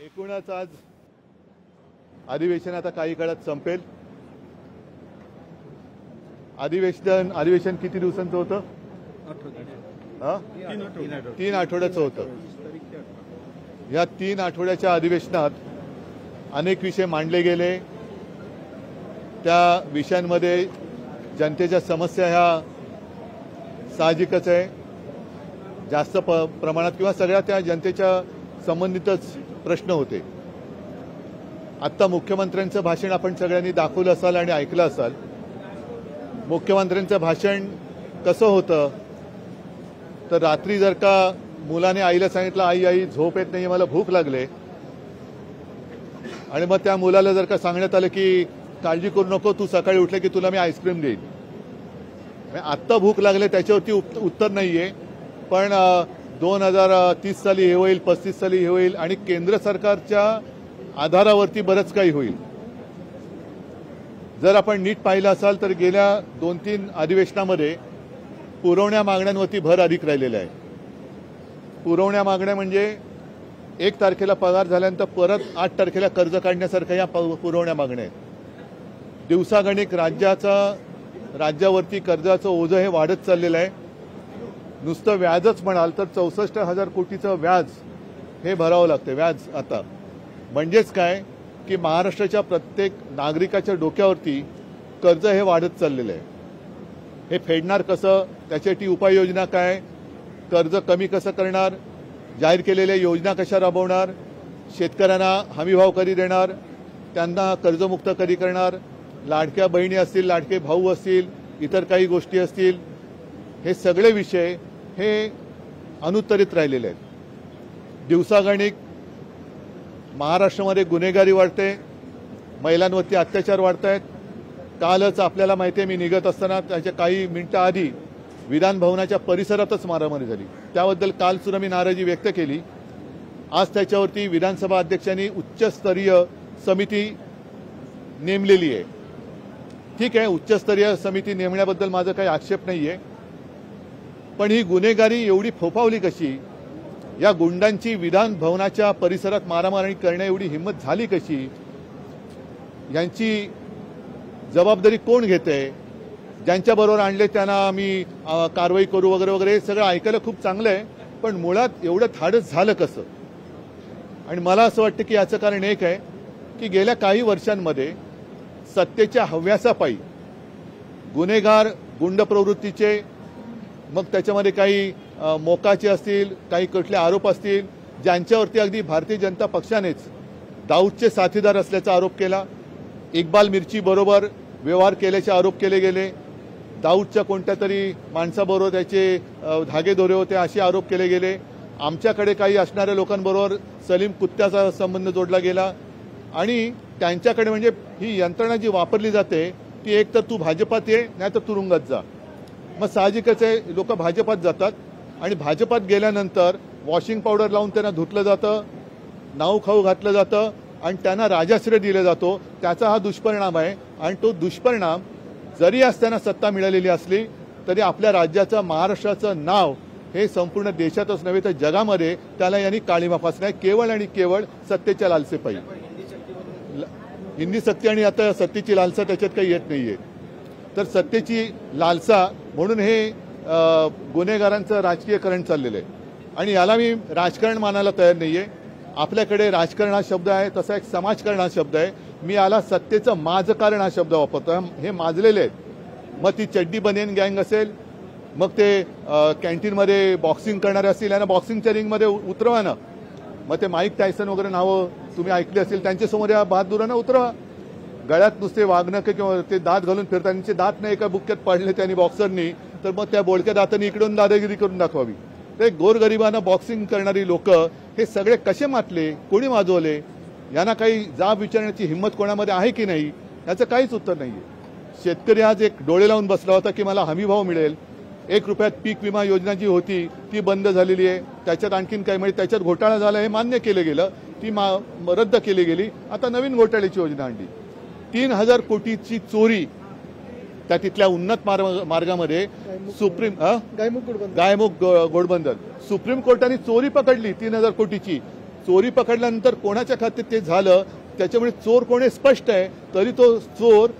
एकूणच आज अधिवेशन आता काही काळात संपेल। अधिवेशन किती दिवसांचं होतं? 3 आठवड्याचं होतं। या 3 आठवड्याच्या अधिवेशनात अनेक विषय मांडले गेले। त्या विषयांमध्ये जनतेच्या समस्या ह्या साहजिकच आहे, जास्त प्रमाणात किंवा सगळ्या त्या जनतेच्या संबंधितच प्रश्न होते। आता मुख्यमंत्र्यांचं भाषण आपण सगळ्यांनी दाखवलं असाल आणि ऐकलं असाल। मुख्यमंत्र्यांचं भाषण कसं होतं तर रात्री जर का मुलाने आईला सांगितलं, आई आई झोप येत नाही, मला भूक लागले, आणि मग त्या मुलाला जर का सांगण्यात आलं की काळजी करू नको, तू सकाळी उठले की तुला मी आईस्क्रीम देईन। आत्ता भूक लागले त्याच्यावरती उत्तर नाहीये, पण 2030 साली हे होईल, 35 साली हे होईल, आणि केंद्र सरकारच्या आधारावरती बरंच काही होईल। जर आपण नीट पाहिलं असाल तर गेल्या 2-3 अधिवेशनामध्ये पुरवण्या मागण्यांवरती भर अधिक राहिलेला आहे। पुरवण्या मागण्या म्हणजे 1 तारखेला पगार झाल्यानंतर परत 8 तारखेला कर्ज काढण्यासारख्या या पुरवण्या मागण्या आहेत। दिवसागणिक राज्यावरती कर्जाचं ओझं हे वाढत चाललेलं आहे। नुसतं व्याजच म्हणाल तर 64,000 कोटीचं व्याज हे भरावं लागतं। व्याज आता म्हणजेच काय की महाराष्ट्राच्या प्रत्येक नागरिकाच्या डोक्यावरती कर्ज हे वाढत चाललेलं आहे। हे फेडणार कसं, त्याच्यासाठी उपाययोजना काय, कर्ज कमी कसं करणार, जाहीर केलेल्या योजना कशा राबवणार, शेतकऱ्यांना हमीभाव कधी देणार, त्यांना कर्जमुक्त कधी करणार, लाडक्या बहिणी असतील, लाडके भाऊ असतील, इतर काही गोष्टी असतील, हे सगळे विषय हे अनुत्तरित राहिलेले आहेत। दिवसागणिक महाराष्ट्रामध्ये गुन्हेगारी वाढते, महिलांवरती अत्याचार वाढत आहेत। कालच आपल्याला माहिती आहे, मी निघत असताना त्याच्या काही मिनिटं आधी विधान भवनाच्या परिसरातच मारामारी झाली। त्याबद्दल काल सुद्धा मी नाराजी व्यक्त केली। आज त्याच्यावरती विधानसभा अध्यक्षांनी उच्चस्तरीय समिती नेमलेली आहे। ठीक आहे, उच्चस्तरीय समिती नेमण्याबद्दल माझा काही आक्षेप नाहीये, पण ही गुन्हेगारी एवढी फोफावली कशी, या गुंडांची विधान भवनाच्या परिसरात मारामारी करण्या एवढी हिंमत झाली कशी, यांची जबाबदारी कोण घेते, ज्यांच्याबरोबर आणले त्यांना आम्ही कारवाई करू वगैरे वगैरे, हे सगळं ऐकायला खूप चांगलं आहे, पण मुळात एवढं धाडस झालं कसं? आणि मला असं वाटतं की याचं कारण एक आहे की गेल्या काही वर्षांमध्ये सत्तेच्या हव्यासापायी गुन्हेगार, गुंड प्रवृत्तीचे, मग त्याच्यामध्ये काही मोकाचे असतील, काही कुठले आरोप असतील, ज्यांच्यावरती अगदी भारतीय जनता पक्षानेच दाऊदचे साथीदार असल्याचा आरोप केला, इक्बाल मिर्ची बरोबर व्यवहार केल्याचे आरोप केले गेले, दाऊदच्या कोणत्या तरी माणसाबरोबर त्याचे धागेदोरे होते असे आरोप केले गेले, आमच्याकडे काही असणाऱ्या लोकांबरोबर सलीम कुत्त्याचा संबंध जोडला गेला, आणि त्यांच्याकडे म्हणजे ही यंत्रणा जी वापरली जाते ती एक तर तू भाजपात ये, नाही तर तुरुंगात जा। मग साहजिकच आहे, लोक भाजपात जातात, आणि भाजपात गेल्यानंतर वॉशिंग पावडर लावून त्यांना धुतलं जातं, नाव खाऊ घातलं जातं, आणि त्यांना राजाश्रय दिला जातो। त्याचा हा दुष्परिणाम आहे, आणि तो दुष्परिणाम जरी आज त्यांना सत्ता मिळालेली असली तरी आपल्या राज्याचं, महाराष्ट्राचं नाव हे संपूर्ण देशातच नव्हे तर जगामध्ये त्याला यांनी काळीमा फासणार, केवळ आणि केवळ सत्तेच्या लालसेपायी। हिंदी सक्ती आणि आता सत्तेची लालसा त्याच्यात काही येत नाहीये, तर सत्तेची लालसा म्हणून हे गुन्हेगारांचं राजकीयकरण चाललेलं आहे, आणि याला मी राजकारण मानायला तयार नाहीये। आपल्याकडे राजकारण हा शब्द आहे, तसा एक समाजकारण हा शब्द आहे। मी याला सत्तेचं माजकारण हा शब्द वापरतो। हे माजलेले आहेत, मग ती चड्डी बनियन गँग असेल, मग ते कॅन्टीनमध्ये बॉक्सिंग करणारे असतील, यांना बॉक्सिंगच्या रिंगमध्ये उतरवा ना, मग ते माईक टायसन वगैरे नावं तुम्ही ऐकली असतील, त्यांच्यासमोर या बहादुरांना उतरवा। गळ्यात नुसते वाघनखे किंवा ते दात घालून फिरतात, त्यांचे दात नाही एका बुक्क्यात पाडले त्यांनी बॉक्सरनी, तर मग त्या बोडक्या दातांनी इकडून दादागिरी करून दाखवावी। ते गोरगरिबांना बॉक्सिंग करणारी लोक हे सगळे कसे मातले, कोणी वाजवले, यांना काही जाब विचारण्याची हिंमत कोणामध्ये आहे की नाही, याचं काहीच उत्तर नाहीये। शेतकरी आज एक डोळे लावून बसला होता की मला हमीभाव मिळेल, 1 रुपयात पीक विमा योजना जी होती ती बंद झालेली आहे, त्याच्यात आणखीन काही म्हणजे त्याच्यात घोटाळा झाला हे मान्य केलं गेलं, ती रद्द केली गेली, आता नवीन घोटाळ्याची योजना आणली। 3,000 कोटीची चोरी त्या तिथल्या उन्नत मार्गामध्ये गायमुख घोडबंदर सुप्रीम कोर्टाने चोरी पकडली 3,000 कोटीची। चोरी पकडल्यानंतर कोणाच्या खात्यात ते झालं त्याच्यामुळे चोर कोण हे स्पष्ट आहे, तरी तो चोर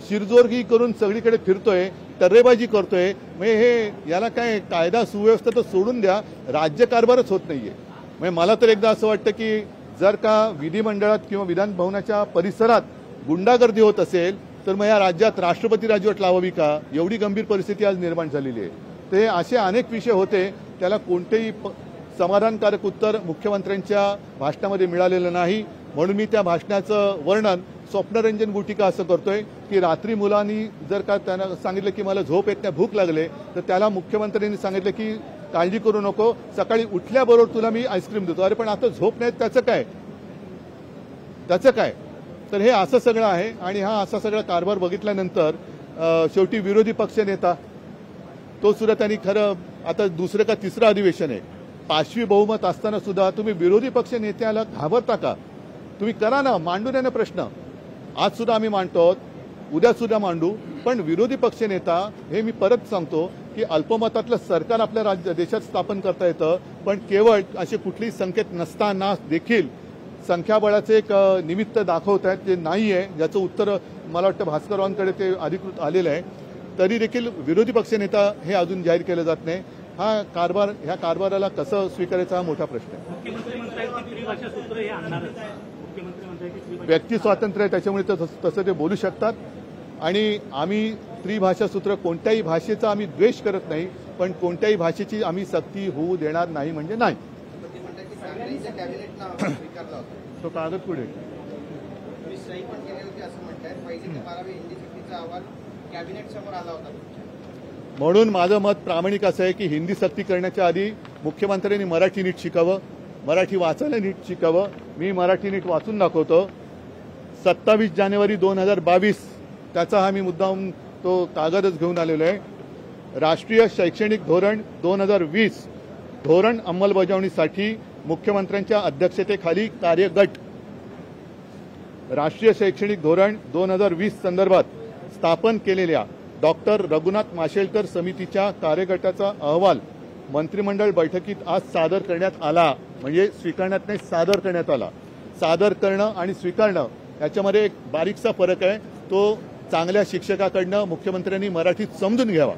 शिरजोरगी करून सगळीकडे फिरतोय, टर्रेबाजी करतोय. म्हणजे हे याला काय कायदा सुव्यवस्था तर सोडून द्या, राज्यकारभारच होत नाहीये. म्हणजे मला तर एकदा असं वाटतं की जर का विधिमंडळात किंवा विधान भवनाच्या परिसरात गुंडागर्दी होत असेल तर मग या राज्यात राष्ट्रपती राजवट लावावी का? एवढी गंभीर परिस्थिती आज निर्माण झालेली आहे. ते असे अनेक विषय होते, त्याला कोणतेही समाधानकारक उत्तर मुख्यमंत्र्यांच्या भाषणामध्ये मिळालेलं नाही. म्हणून मी त्या भाषणाचं वर्णन स्वप्नरंजन गुटिका असं करतोय की रात्री मुलांनी जर का त्यांना सांगितलं की मला झोप येत नाही, भूक लागले, तर त्याला मुख्यमंत्र्यांनी सांगितलं की काळजी करू नको, सकाळी उठल्याबरोबर तुला मी आईस्क्रीम देतो. अरे पण आता झोप नाही, त्याचं काय? तर हे असं सगळं आहे. आणि हा असा सगळा कारभार बघितल्यानंतर शेवटी विरोधी पक्ष नेता तो सुद्धा त्यांनी खरं आता दुसरं का तिसरं अधिवेशन आहे, 5वी बहुमत असताना सुद्धा तुम्ही विरोधी पक्ष नेत्याला घाबरता का? तुम्ही करा ना, मांडू नये ना प्रश्न. आज सुद्धा आम्ही मांडतो, उद्या सुद्धा मांडू. पण विरोधी पक्ष नेता हे मी परत सांगतो की अल्पमतातलं सरकार आपल्या देशात स्थापन करता येतं, पण केवळ असे कुठलेही संकेत नसताना देखील संख्याबळाचे एक निमित्त दाखवत आहेत, जे नाही आहे, ज्याचं उत्तर मला वाटतं भास्कररावांकडे ते अधिकृत आलेलं आहे. तरी देखील विरोधी पक्ष नेता हे अजून जाहीर केलं जात नाही. ह्या कारभाराला कसं स्वीकारायचा हा मोठा प्रश्न आहे. व्यक्ती स्वातंत्र्य आहे, त्याच्यामुळे तसं ते बोलू शकतात. आणि आम्ही त्रिभाषा सूत्र, कोणत्याही भाषेचा आम्ही द्वेष करत नाही, पण कोणत्याही भाषेची आम्ही सक्ती होऊ देणार नाही म्हणजे नाही. तो कागद पुढे म्हणून माझं मत प्रामाणिक असं आहे की हिंदी सक्ती करण्याच्या आधी मुख्यमंत्र्यांनी मराठी नीट शिकावं, मराठी वाचायला नीट शिकावं. मी मराठी नीट वाचून दाखवतो. 27 जानेवारी 2022 त्याचा हा मी मुद्दाम तो कागदच घेऊन आलेलो आहे. राष्ट्रीय शैक्षणिक धोरण 2020 धोरण अंमलबजावणीसाठी मुख्यमंत्र्यांच्या अध्यक्षतेखाली कार्यगट. राष्ट्रीय शैक्षणिक धोरण 2020 संदर्भात स्थापन केलेल्या डॉक्टर रघुनाथ माशेलकर समितीच्या कार्यगटाचा अहवाल मंत्रिमंडळ बैठकीत आज सादर करण्यात आला. म्हणजे स्वीकारण्यात नाही, सादर करण्यात आला. सादर करणं आणि स्वीकारणं याच्यामध्ये एक बारीकसा फरक आहे. तो चांगल्या शिक्षकाकडनं मुख्यमंत्र्यांनी मराठीत समजून घ्यावा.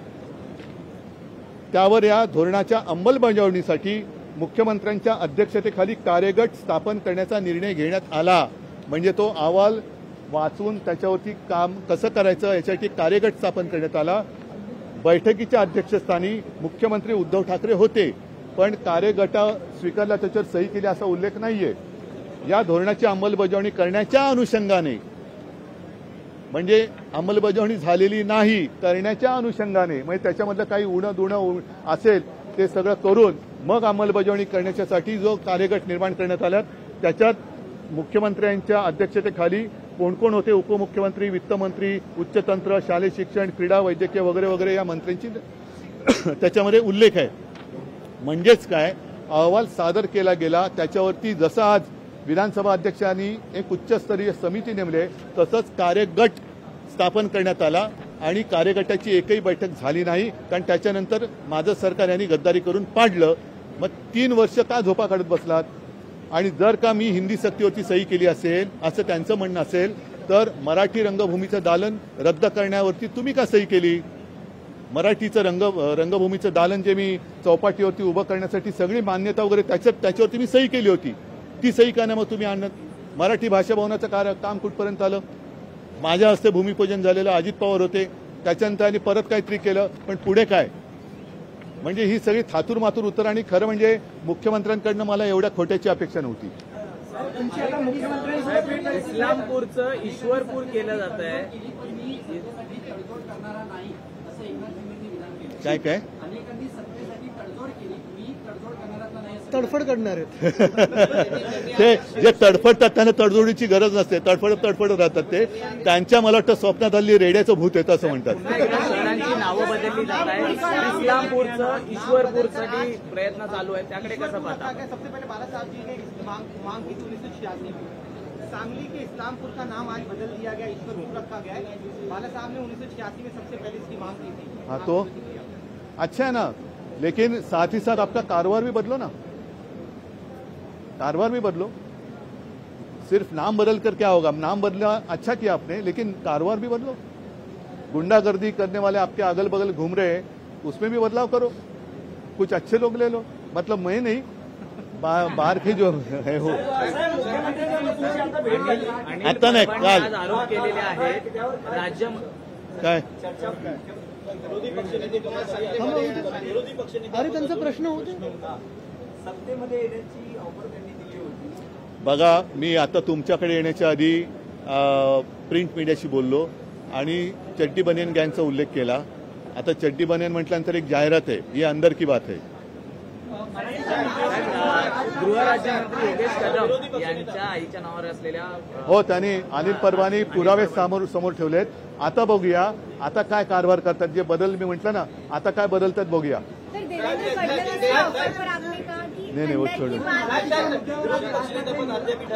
त्यावर या धोरणाच्या अंमलबजावणीसाठी मुख्यमंत्र्यांच्या अध्यक्षतेखाली कार्यगट स्थापन करण्याचा निर्णय घेण्यात आला. म्हणजे तो अहवाल वाचून त्याच्यावरती काम कसं करायचं यासाठी कार्यगट स्थापन करण्यात आला. बैठकीच्या अध्यक्षस्थानी मुख्यमंत्री उद्धव ठाकरे होते, पण कार्यगटा स्वीकारला त्याच्यावर सही केली असा उल्लेख नाहीये. या धोरणाची अंमलबजावणी करण्याच्या अनुषंगाने, म्हणजे अंमलबजावणी झालेली नाही, करण्याच्या अनुषंगाने, म्हणजे त्याच्यामधलं काही उणं दुणं असेल ते सगळं करून मग अंमलबजावणी करण्यासाठी जो कार्यगट निर्माण करण्यात आला त्याच्यात मुख्यमंत्र्यांच्या अध्यक्षतेखाली कोण कोण होते, उपमुख्यमंत्री, वित्तमंत्री, उच्चतंत्र, शालेय शिक्षण, क्रीडा, वैद्यकीय वगैरे वगैरे या मंत्र्यांची त्याच्यामध्ये उल्लेख आहे. म्हणजेच काय, अहवाल सादर केला गेला, त्याच्यावरती जसं आज विधानसभा अध्यक्षांनी एक उच्चस्तरीय समिती नेमली तसंच कार्यगट स्थापन करण्यात आला. आणि कार्यगटाची एकही बैठक झाली नाही, कारण त्याच्यानंतर माझं सरकार यांनी गद्दारी करून पाडलं. मग 3 वर्ष का झोपा काढत बसलात? आणि जर का मी हिंदी सक्तीवरती सही केली असेल असं त्यांचं म्हणणं असेल तर मराठी रंगभूमीचं दालन रद्द करण्यावरती तुम्ही का सही केली? मराठीचं रंगभूमीचं दालन जे मी चौपाटीवरती उभं करण्यासाठी सगळी मान्यता वगैरे त्याच्यावरती मी सही केली होती, ती सही का नाही मग तुम्ही आणत? मराठी भाषा भवनाचं काम कुठपर्यंत आलं? माझ्या हस्ते भूमिपूजन झालेलं, अजित पवार होते, त्याच्यानंतर त्यांनी परत काहीतरी केलं, पण पुढे काय? म्हणजे ही सगळी थातूर मातूर उत्तर. आणि खरं म्हणजे मुख्यमंत्र्यांकडनं मला एवढ्या खोट्याची अपेक्षा नव्हती. इस्लामपूरचं ईश्वरपूर केलं जात आहे. काय काय तडफड करणार आहेत ते जे तडफडतात त्यांना तडजोडीची गरज नसते, तडफडत राहतात ते. त्यांच्या मला वाटतं स्वप्नात हल्ली रेड्याचं भूत येतं असं म्हणतात. शहरांची नावं बदलली जात आहेत. इस्लामपूरचं ईश्वरपूरसाठी प्रयत्न चालू आहे, त्याकडे कसं पाहता? सबसे पहले बाला साहब जी ने मांग की 1986 में सांगली के इस्लामपुर का नाम आज बदल दिया गया, ईश्वरपुर रखा गया है. बाला साहब ने 1986 में सबसे पहले इसकी मांग की थी. हाँ तो अच्छा है ना, लेकिन साथ ही साथ आपका कारोबार भी बदलो ना. कारोबार भी बदलो। सिर्फ नाम बदल कर क्या होगा? नाम बदला अच्छा किया आपने, लेकिन कारोबार भी बदलो। गुंडागर्दी करने वाले आपके अगल बगल घूम रहे हैं, उसमें भी बदलाव करो, कुछ अच्छे लोग ले लो। मतलब मैं नहीं, बाहर के जो है हो आता नाही काल आज आरोप केलेले आहेत राज्य काय अरे त्यांचा प्रश्न होते सत्तेमध्ये येण्याची ऑफर त्यांनी दिली होती। बघा, मी आता तुमच्याकडे येण्याच्या आधी प्रिंट मीडियाशी बोललो आणि चड्डी बनियन गँगचा उल्लेख केला। आता चड्डी बनियन म्हटल्यानंतर एक जाहिरात आहे, ही अंदर की बात है। गृहराज्यमंत्री योगेश कदम यांच्या आईच्या नावावर असलेल्या हो, त्यांनी अनिल परवानी पुरावे समोर ठेवलेत। आता बघूया आता काय कारभार करतात। जे बदल मी म्हटलं ना, आता काय बदलतात बघूया। नाही वो छोडो।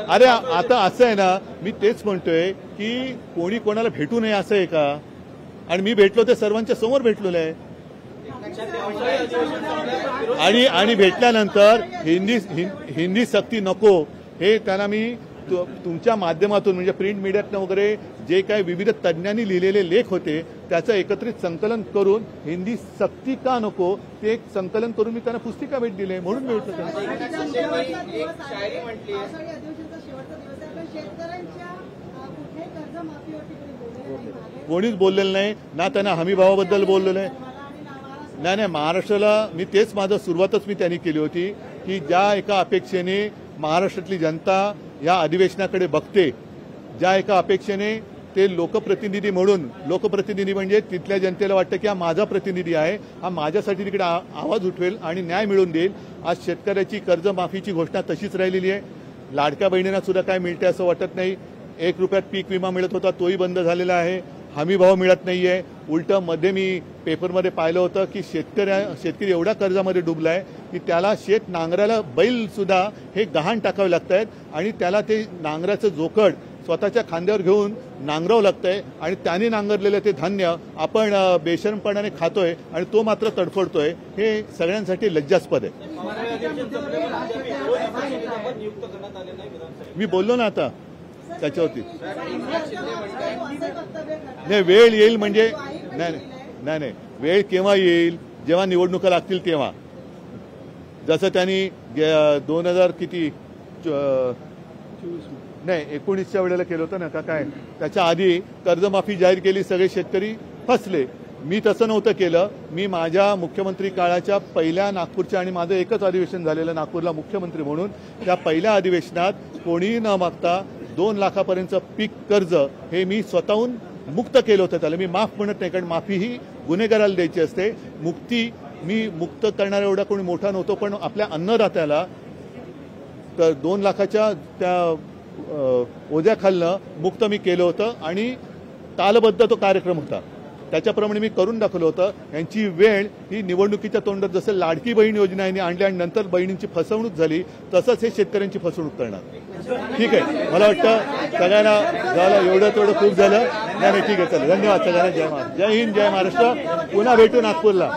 अरे आता असं आहे ना, मी तेच म्हणतोय की कोणी कोणाला भेटू नये असं आहे का? आणि मी भेटलो ते सर्वांच्या समोर भेटलेलो आहे आणि भेटल्यानंतर हिंदी सक्ती नको हे त्यांना मी तुमच्या माध्यमातून म्हणजे प्रिंट मीडियातनं वगैरे जे काही विविध तज्ज्ञांनी लिहिलेले लेख होते त्याचं एकत्रित संकलन करून हिंदी सक्ती का नको ते एक संकलन करून मी त्यांना पुस्तिका भेट दिली, म्हणून मी भेटलो कोणीच बोललेलं नाही ना, त्यांना हमी भावाबद्दल बोललेलं आहे नाही। महाराष्ट्राला मी तेच माझं सुरुवातच मी त्यांनी केली होती की ज्या एका अपेक्षेने महाराष्ट्रातली जनता या अधिवेशनाकडे बघते, ज्या एका अपेक्षेने ते लोकप्रतिनिधी म्हणून, लोकप्रतिनिधी म्हणजे तिथल्या जनतेला वाटतं की हा माझा प्रतिनिधी आहे, हा माझ्यासाठी तिकडे आवाज उठवेल आणि न्याय मिळवून देईल। आज शेतकऱ्याची कर्जमाफीची घोषणा तशीच राहिलेली आहे। लाडक्या बहिणींना सुद्धा काय मिळते असं वाटत नाही। 1 रुपयात पीक विमा मिळत होता, तोही बंद झालेला आहे। हमी भाव मिळत नाहीये। उलटं मध्ये मी पेपरमध्ये पाहिलं होतं की शेतकरी एवढ्या कर्जामध्ये डुबलाय की त्याला शेत नांगराला बैल सुद्धा हे गहाण टाकावे लागत आहेत आणि त्याला ते नांगराचं जोखड स्वतःच्या खांद्यावर घेऊन नांगरावं लागतंय आणि त्याने नांगरलेलं ते धान्य आपण बेशरमपणाने खातोय आणि तो मात्र तडफडतोय। हे सगळ्यांसाठी लज्जास्पद आहे। मी बोललो ना आता त्याच्यावरती। नाही, वेळ येईल म्हणजे नाही, वेळ केव्हा येईल? जेव्हा निवडणुका लागतील तेव्हा। जसं त्यांनी 2000 किती नाही 19च्या वेळेला केलं होतं ना का काय, त्याच्या आधी कर्जमाफी जाहीर केली, सगळे शेतकरी फसले। मी तसं नव्हतं केलं। मी माझ्या मुख्यमंत्री काळाच्या पहिल्या नागपूरच्या आणि माझं एकच अधिवेशन झालेलं नागपूरला मुख्यमंत्री म्हणून, त्या पहिल्या अधिवेशनात कोणीही न मागता 2 लाखापर्यंतचं पीक कर्ज हे मी स्वतःहून मुक्त केलं होतं। त्याला मी माफ म्हणत नाही, कारण माफी ही गुन्हेगाराला द्यायची असते। मुक्ती मी मुक्त करणारा एवढा कोणी मोठा नव्हतो, पण आपल्या अन्नदात्याला 2 लाखाच्या त्या ओझ्याखालनं मुक्त मी केलं होतं आणि तालबद्ध तो कार्यक्रम होता, त्याच्याप्रमाणे मी करून दाखवलं होतं। यांची वेळ ही निवडणुकीच्या तोंडात जसं लाडकी बहीण योजना यांनी आणली आणि नंतर बहिणींची फसवणूक झाली, तसंच हे शेतकऱ्यांची फसवणूक करणार। ठीक आहे, मला वाटतं सगळ्यांना झालं एवढं तेवढं खूप झालं। नाही ठीक आहे, चला धन्यवाद सगळ्यांना। जय महाराष्ट्र, जय हिंद, जय महाराष्ट्र। पुन्हा भेटू नागपूरला।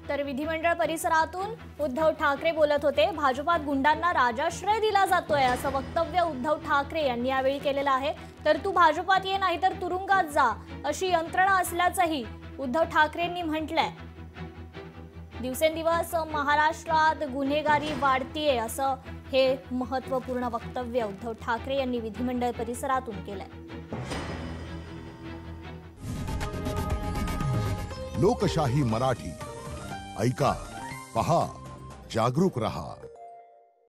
तर विधिमंडळ परिसरातून उद्धव ठाकरे बोलत होते। भाजपात गुंडांना राजाश्रय दिला जातोय असं वक्तव्य उद्धव ठाकरे यांनी यावेळी केलेलं आहे। तर तू भाजपात ये नाही तर तुरुंगात जा अशी यंत्रणा असल्याचंही उद्धव ठाकरेंनी म्हटलंय। दिवसेंदिवस महाराष्ट्रात गुन्हेगारी वाढतीये असं हे महत्त्वपूर्ण वक्तव्य उद्धव ठाकरे यांनी विधिमंडळ परिसरातून केलंय। लोकशाही मराठी ऐका, पहा, जागरूक रहा।